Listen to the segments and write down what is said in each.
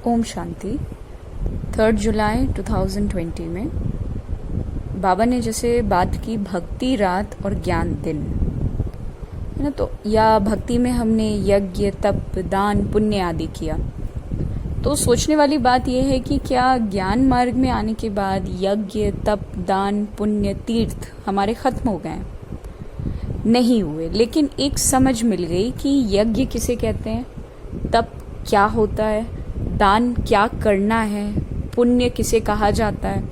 ओम शांति। 3 जुलाई 2020 में बाबा ने जैसे बात की भक्ति रात और ज्ञान दिन, है ना। तो या भक्ति में हमने यज्ञ, तप, दान, पुण्य आदि किया। तो सोचने वाली बात यह है कि क्या ज्ञान मार्ग में आने के बाद यज्ञ, तप, दान, पुण्य, तीर्थ हमारे खत्म हो गए? नहीं हुए, लेकिन एक समझ मिल गई कि यज्ञ किसे कहते हैं, तप क्या होता है, दान क्या करना है, पुण्य किसे कहा जाता है,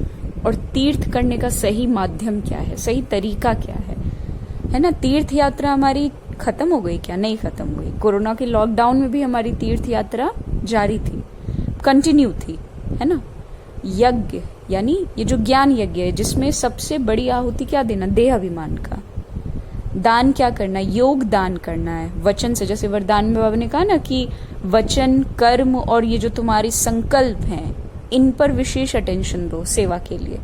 और तीर्थ करने का सही माध्यम क्या है, सही तरीका क्या है ना। तीर्थ यात्रा हमारी खत्म हो गई क्या? नहीं खत्म हुई। कोरोना के लॉकडाउन में भी हमारी तीर्थ यात्रा जारी थी, कंटिन्यू थी, है ना। यज्ञ यानी ये जो ज्ञान यज्ञ है, जिसमें सबसे बड़ी आहुति क्या देना, देह अभिमान का। दान क्या करना, योग दान करना है वचन से। जैसे वरदान में बाबा ने कहा ना कि वचन, कर्म और ये जो तुम्हारी संकल्प हैं, इन पर विशेष अटेंशन दो सेवा के लिए।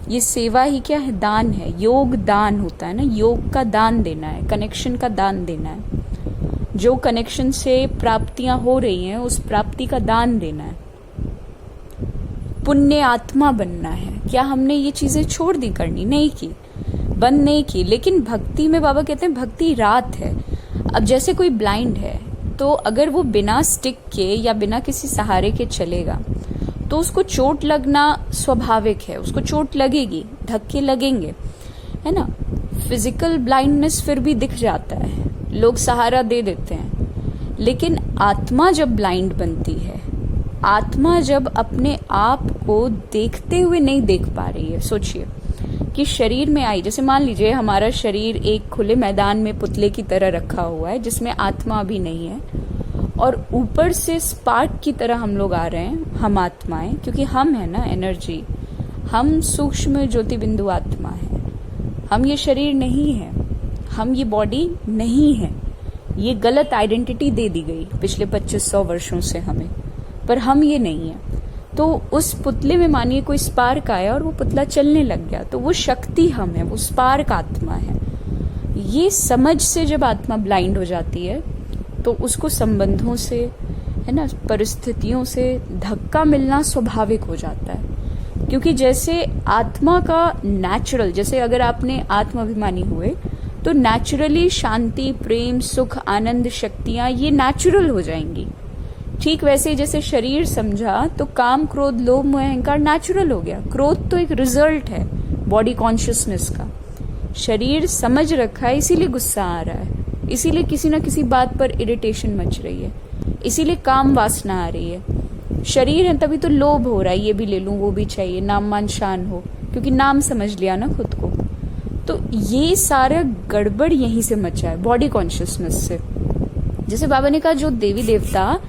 ये सेवा ही क्या है, दान है। योग दान होता है ना, योग का दान देना है, कनेक्शन का दान देना है। जो कनेक्शन से प्राप्तियां हो रही हैं, उस प्राप्ति का दान देना है। पुण्य आत्मा बनना है। क्या हमने ये चीजें छोड़ दी करनी? नहीं की, बंद नहीं की। लेकिन भक्ति में बाबा कहते हैं भक्ति रात है। अब जैसे कोई ब्लाइंड है, तो अगर वो बिना स्टिक के या बिना किसी सहारे के चलेगा तो उसको चोट लगना स्वाभाविक है। उसको चोट लगेगी, धक्के लगेंगे, है ना। फिजिकल ब्लाइंडनेस फिर भी दिख जाता है, लोग सहारा दे देते हैं। लेकिन आत्मा जब ब्लाइंड बनती है, आत्मा जब अपने आप को देखते हुए नहीं देख पा रही है, सोचिए कि शरीर में आई, जैसे मान लीजिए हमारा शरीर एक खुले मैदान में पुतले की तरह रखा हुआ है, जिसमें आत्मा भी नहीं है, और ऊपर से स्पार्क की तरह हम लोग आ रहे हैं, हम आत्माएं, क्योंकि हम है ना एनर्जी, हम सूक्ष्म ज्योति बिंदु आत्मा है। हम ये शरीर नहीं है, हम ये बॉडी नहीं है। ये गलत आइडेंटिटी दे दी गई पिछले 2500 वर्षों से हमें, पर हम ये नहीं है। तो उस पुतले में मानिए कोई स्पार्क आया और वो पुतला चलने लग गया, तो वो शक्ति हम है, वो स्पार्क आत्मा है। ये समझ से जब आत्मा ब्लाइंड हो जाती है, तो उसको संबंधों से, है ना, परिस्थितियों से धक्का मिलना स्वाभाविक हो जाता है। क्योंकि जैसे आत्मा का नेचुरल, जैसे अगर आपने आत्माभिमानी हुए तो नेचुरली शांति, प्रेम, सुख, आनंद, शक्तियां ये नेचुरल हो जाएंगी। ठीक वैसे ही जैसे शरीर समझा तो काम, क्रोध, लोभ, मोह, अहंकार नेचुरल हो गया। क्रोध तो एक रिजल्ट है बॉडी कॉन्शियसनेस का। शरीर समझ रखा है, इसीलिए गुस्सा आ रहा है, इसीलिए किसी ना किसी बात पर इरिटेशन मच रही है, इसीलिए काम वासना आ रही है। शरीर है तभी तो लोभ हो रहा है, ये भी ले लूं, वो भी चाहिए, नाम मान शान हो, क्योंकि नाम समझ लिया ना खुद को। तो ये सारा गड़बड़ यहीं से मचा है, बॉडी कॉन्शियसनेस से। जैसे बाबा ने कहा, जो देवी देवता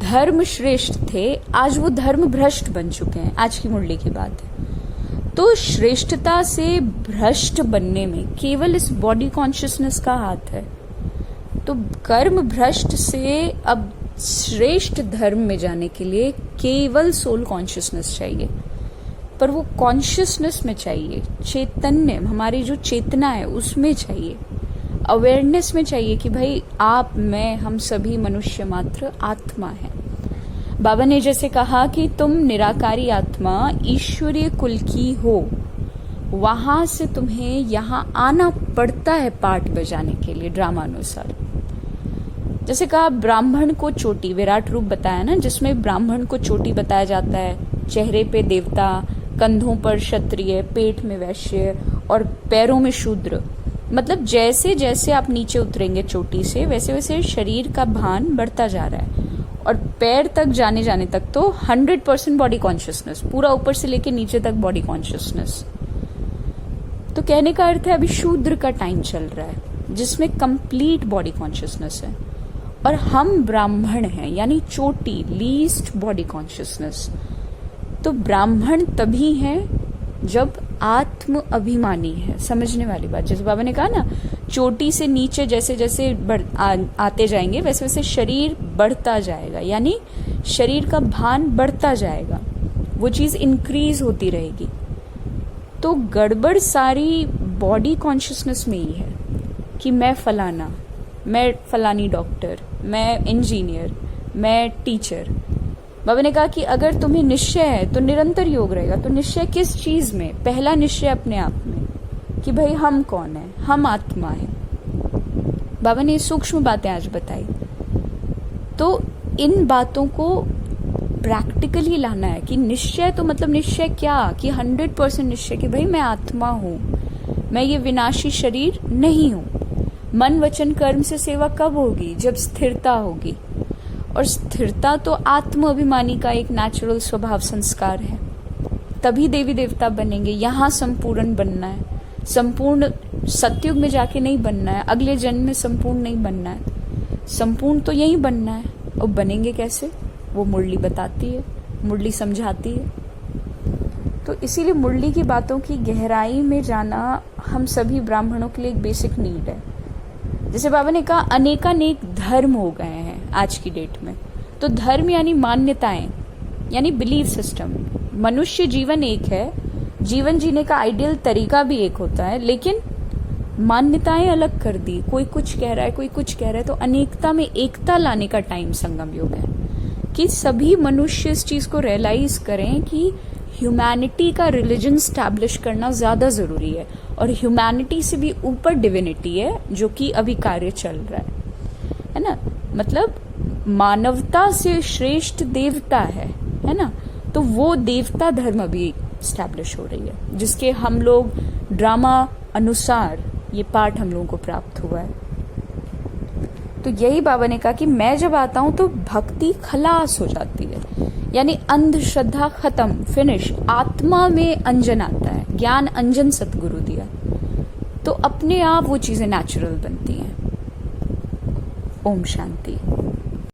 धर्म श्रेष्ठ थे, आज वो धर्म भ्रष्ट बन चुके हैं। आज की मुरली की बात है। तो श्रेष्ठता से भ्रष्ट बनने में केवल इस बॉडी कॉन्शियसनेस का हाथ है। तो कर्म भ्रष्ट से अब श्रेष्ठ धर्म में जाने के लिए केवल सोल कॉन्शियसनेस चाहिए। पर वो कॉन्शियसनेस में चाहिए, चैतन्य, हमारी जो चेतना है उसमें चाहिए, अवेयरनेस में चाहिए कि भाई आप, मैं, हम सभी मनुष्य मात्र आत्मा है। बाबा ने जैसे कहा कि तुम निराकारी आत्मा ईश्वरीय कुल की हो, वहां से तुम्हें यहाँ आना पड़ता है पार्ट बजाने के लिए ड्रामानुसार। जैसे कहा ब्राह्मण को चोटी, विराट रूप बताया ना, जिसमें ब्राह्मण को चोटी बताया जाता है। चेहरे पे देवता, कंधों पर क्षत्रिय, पेट में वैश्य और पैरों में शूद्र। मतलब जैसे जैसे आप नीचे उतरेंगे चोटी से, वैसे वैसे शरीर का भान बढ़ता जा रहा है, और पैर तक जाने जाने तक तो 100% बॉडी कॉन्शियसनेस, पूरा ऊपर से लेके नीचे तक बॉडी कॉन्शियसनेस। तो कहने का अर्थ है अभी शूद्र का टाइम चल रहा है, जिसमें कंप्लीट बॉडी कॉन्शियसनेस है, और हम ब्राह्मण हैं, यानी चोटी, लीस्ट बॉडी कॉन्शियसनेस। तो ब्राह्मण तभी है जब आत्म अभिमानी है। समझने वाली बात, जैसे बाबा ने कहा ना, चोटी से नीचे जैसे जैसे आते जाएंगे, वैसे वैसे शरीर बढ़ता जाएगा, यानी शरीर का भान बढ़ता जाएगा, वो चीज इंक्रीज होती रहेगी। तो गड़बड़ सारी बॉडी कॉन्शियसनेस में ही है कि मैं फलाना, मैं फलानी डॉक्टर, मैं इंजीनियर, मैं टीचर। बाबा ने कहा कि अगर तुम्हें निश्चय है तो निरंतर योग रहेगा। तो निश्चय किस चीज में? पहला निश्चय अपने आप में कि भाई हम कौन है, हम आत्मा है। बाबा ने ये सूक्ष्म बातें आज बताई। तो इन बातों को प्रैक्टिकली लाना है कि निश्चय तो मतलब निश्चय क्या, कि 100% निश्चय कि भाई मैं आत्मा हूं, मैं ये विनाशी शरीर नहीं हूं। मन वचन कर्म से सेवा कब होगी? जब स्थिरता होगी। और स्थिरता तो आत्म अभिमानी का एक नेचुरल स्वभाव संस्कार है। तभी देवी देवता बनेंगे। यहाँ संपूर्ण बनना है, संपूर्ण सतयुग में जाके नहीं बनना है, अगले जन्म में संपूर्ण नहीं बनना है, संपूर्ण तो यही बनना है। और बनेंगे कैसे? वो मुरली बताती है, मुरली समझाती है। तो इसीलिए मुरली की बातों की गहराई में जाना हम सभी ब्राह्मणों के लिए एक बेसिक नीड है। जैसे बाबा ने कहा अनेकानेक धर्म हो गए हैं आज की डेट में। तो धर्म यानी मान्यताएं, यानी बिलीफ सिस्टम। मनुष्य जीवन एक है, जीवन जीने का आइडियल तरीका भी एक होता है, लेकिन मान्यताएं अलग कर दी। कोई कुछ कह रहा है, कोई कुछ कह रहा है। तो अनेकता में एकता लाने का टाइम संगम योग है कि सभी मनुष्य इस चीज को रियलाइज करें कि ह्यूमैनिटी का रिलीजन स्टैब्लिश करना ज्यादा जरूरी है। और ह्यूमैनिटी से भी ऊपर डिविनिटी है, जो कि अभी कार्य चल रहा है ना। मतलब मानवता से श्रेष्ठ देवता है ना। तो वो देवता धर्म अभी स्टैब्लिश हो रही है, जिसके हम लोग ड्रामा अनुसार ये पाठ हम लोगों को प्राप्त हुआ है। तो यही बाबा ने कहा कि मैं जब आता हूं तो भक्ति खलास हो जाती है, यानी अंधश्रद्धा खत्म, फिनिश। आत्मा में अंजन आता है, ज्ञान अंजन सतगुरु दिया, तो अपने आप वो चीजें नेचुरल बनती हैं। ओम शांति।